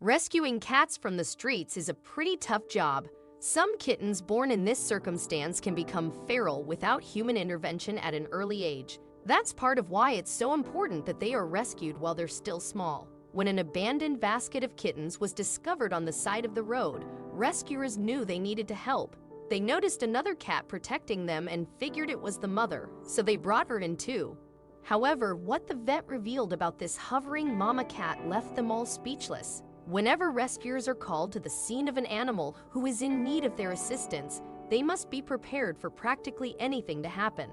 Rescuing cats from the streets is a pretty tough job. Some kittens born in this circumstance can become feral without human intervention at an early age. That's part of why it's so important that they are rescued while they're still small. When an abandoned basket of kittens was discovered on the side of the road, rescuers knew they needed to help. They noticed another cat protecting them and figured it was the mother, so they brought her in too. However, what the vet revealed about this hovering mama cat left them all speechless. Whenever rescuers are called to the scene of an animal who is in need of their assistance, they must be prepared for practically anything to happen.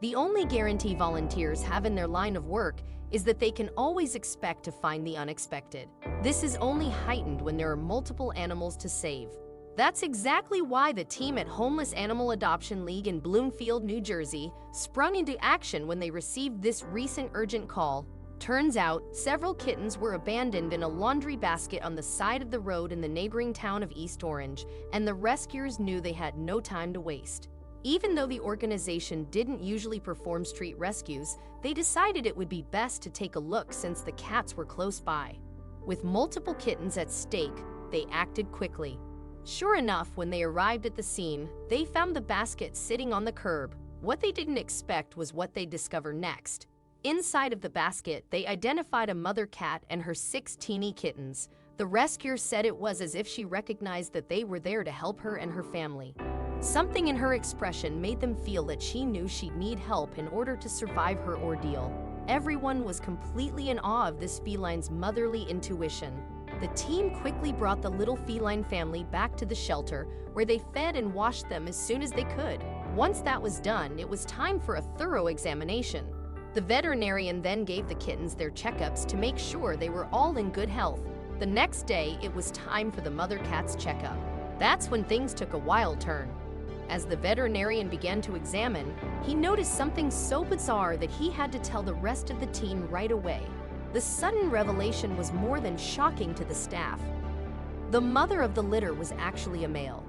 The only guarantee volunteers have in their line of work is that they can always expect to find the unexpected. This is only heightened when there are multiple animals to save. That's exactly why the team at Homeless Animal Adoption League in Bloomfield, New Jersey, sprung into action when they received this recent urgent call. Turns out, several kittens were abandoned in a laundry basket on the side of the road in the neighboring town of East Orange, and the rescuers knew they had no time to waste. Even though the organization didn't usually perform street rescues, they decided it would be best to take a look since the cats were close by. With multiple kittens at stake, they acted quickly. Sure enough, when they arrived at the scene, they found the basket sitting on the curb. What they didn't expect was what they'd discover next. Inside of the basket, they identified a mother cat and her 6 teeny kittens. The rescuer said it was as if she recognized that they were there to help her and her family. Something in her expression made them feel that she knew she'd need help in order to survive her ordeal. Everyone was completely in awe of this feline's motherly intuition. The team quickly brought the little feline family back to the shelter, where they fed and washed them as soon as they could. Once that was done, it was time for a thorough examination. The veterinarian then gave the kittens their checkups to make sure they were all in good health. The next day, it was time for the mother cat's checkup. That's when things took a wild turn. As the veterinarian began to examine, he noticed something so bizarre that he had to tell the rest of the team right away. The sudden revelation was more than shocking to the staff. The mother of the litter was actually a male.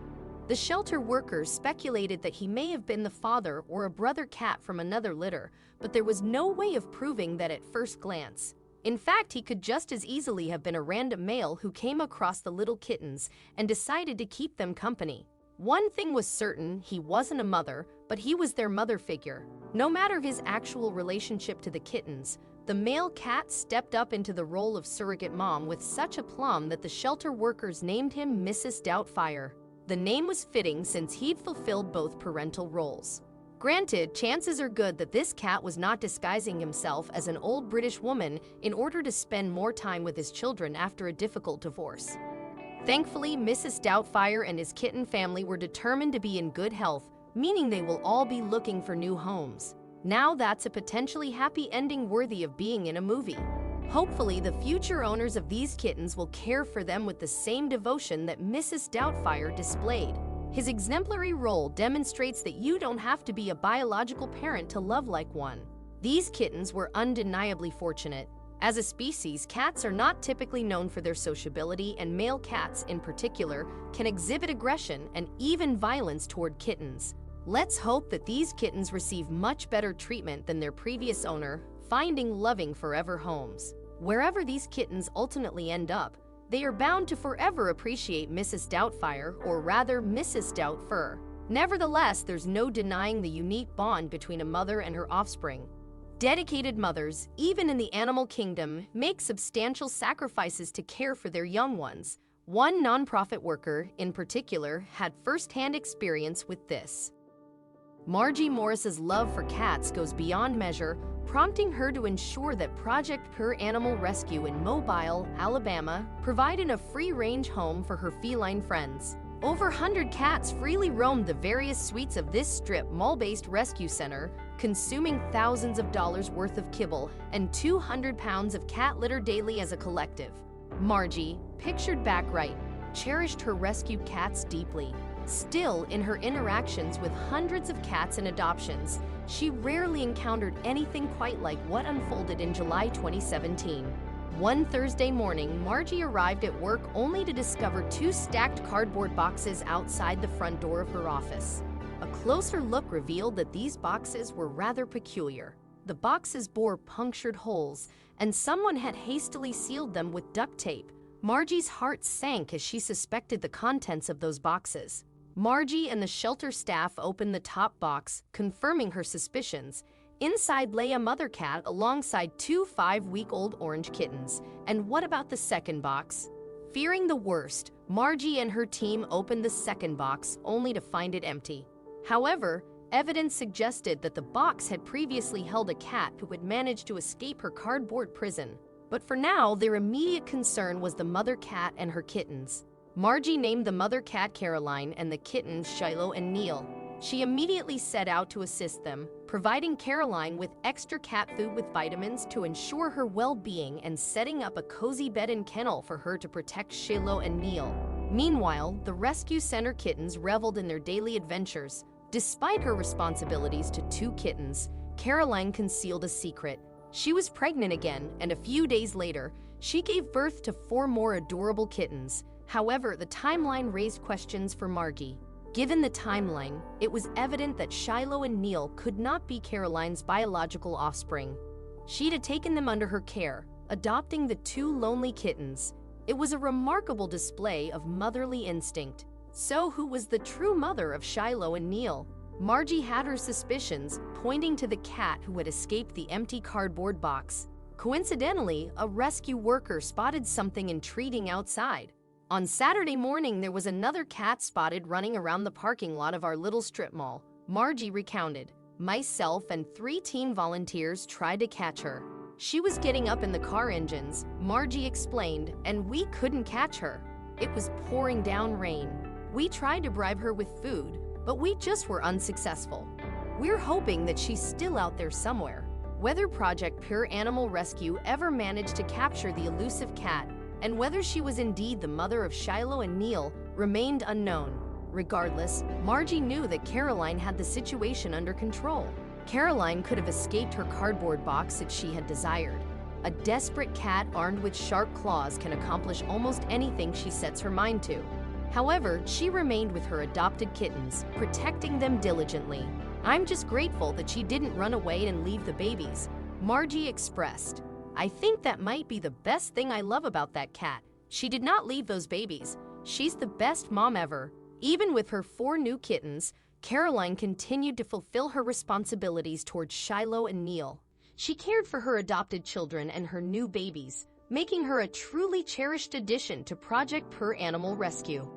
The shelter workers speculated that he may have been the father or a brother cat from another litter, but there was no way of proving that at first glance. In fact, he could just as easily have been a random male who came across the little kittens and decided to keep them company. One thing was certain, he wasn't a mother, but he was their mother figure. No matter his actual relationship to the kittens, the male cat stepped up into the role of surrogate mom with such aplomb that the shelter workers named him Mrs. Doubtfire. The name was fitting since he'd fulfilled both parental roles. Granted, chances are good that this cat was not disguising himself as an old British woman in order to spend more time with his children after a difficult divorce. Thankfully, Mrs. Doubtfire and his kitten family were determined to be in good health, meaning they will all be looking for new homes. Now that's a potentially happy ending worthy of being in a movie. Hopefully, the future owners of these kittens will care for them with the same devotion that Mrs. Doubtfire displayed. His exemplary role demonstrates that you don't have to be a biological parent to love like one. These kittens were undeniably fortunate. As a species, cats are not typically known for their sociability, and male cats, in particular, can exhibit aggression and even violence toward kittens. Let's hope that these kittens receive much better treatment than their previous owner, finding loving forever homes. Wherever these kittens ultimately end up, they are bound to forever appreciate Mrs. Doubtfire, or rather Mrs. Doubtfur. Nevertheless, there's no denying the unique bond between a mother and her offspring. Dedicated mothers, even in the animal kingdom, make substantial sacrifices to care for their young ones. One nonprofit worker, in particular, had first-hand experience with this. Margie Morris's love for cats goes beyond measure, prompting her to ensure that Project Pure Animal Rescue in Mobile, Alabama, provided a free-range home for her feline friends. Over 100 cats freely roamed the various suites of this strip mall-based rescue center, consuming thousands of dollars worth of kibble and 200 pounds of cat litter daily as a collective. Margie, pictured back right, cherished her rescued cats deeply. Still, in her interactions with hundreds of cats and adoptions, she rarely encountered anything quite like what unfolded in July 2017. One Thursday morning, Margie arrived at work only to discover 2 stacked cardboard boxes outside the front door of her office. A closer look revealed that these boxes were rather peculiar. The boxes bore punctured holes, and someone had hastily sealed them with duct tape. Margie's heart sank as she suspected the contents of those boxes. Margie and the shelter staff opened the top box, confirming her suspicions. Inside lay a mother cat alongside 2 5-week-old orange kittens. And what about the second box? Fearing the worst, Margie and her team opened the second box only to find it empty. However, evidence suggested that the box had previously held a cat who had managed to escape her cardboard prison. But for now, their immediate concern was the mother cat and her kittens. Margie named the mother cat Caroline and the kittens Shiloh and Neil. She immediately set out to assist them, providing Caroline with extra cat food with vitamins to ensure her well-being and setting up a cozy bed and kennel for her to protect Shiloh and Neil. Meanwhile, the rescue center kittens reveled in their daily adventures. Despite her responsibilities to 2 kittens, Caroline concealed a secret. She was pregnant again, and a few days later, she gave birth to 4 more adorable kittens. However, the timeline raised questions for Margie. Given the timeline, it was evident that Shiloh and Neil could not be Caroline's biological offspring. She'd had taken them under her care, adopting the 2 lonely kittens. It was a remarkable display of motherly instinct. So who was the true mother of Shiloh and Neil? Margie had her suspicions, pointing to the cat who had escaped the empty cardboard box. Coincidentally, a rescue worker spotted something intriguing outside. On Saturday morning, there was another cat spotted running around the parking lot of our little strip mall. Margie recounted. Myself and 3 teen volunteers tried to catch her. She was getting up in the car engines, Margie explained, and we couldn't catch her. It was pouring down rain. We tried to bribe her with food, but we just were unsuccessful. We're hoping that she's still out there somewhere. Whether Project Pure Animal Rescue ever managed to capture the elusive cat, and whether she was indeed the mother of Shiloh and Neil, remained unknown. Regardless, Margie knew that Caroline had the situation under control. Caroline could have escaped her cardboard box if she had desired. A desperate cat armed with sharp claws can accomplish almost anything she sets her mind to. However, she remained with her adopted kittens, protecting them diligently. I'm just grateful that she didn't run away and leave the babies, Margie expressed. I think that might be the best thing I love about that cat. She did not leave those babies. She's the best mom ever. Even with her 4 new kittens, Caroline continued to fulfill her responsibilities towards Shiloh and Neil. She cared for her adopted children and her new babies, making her a truly cherished addition to Project Pure Animal Rescue.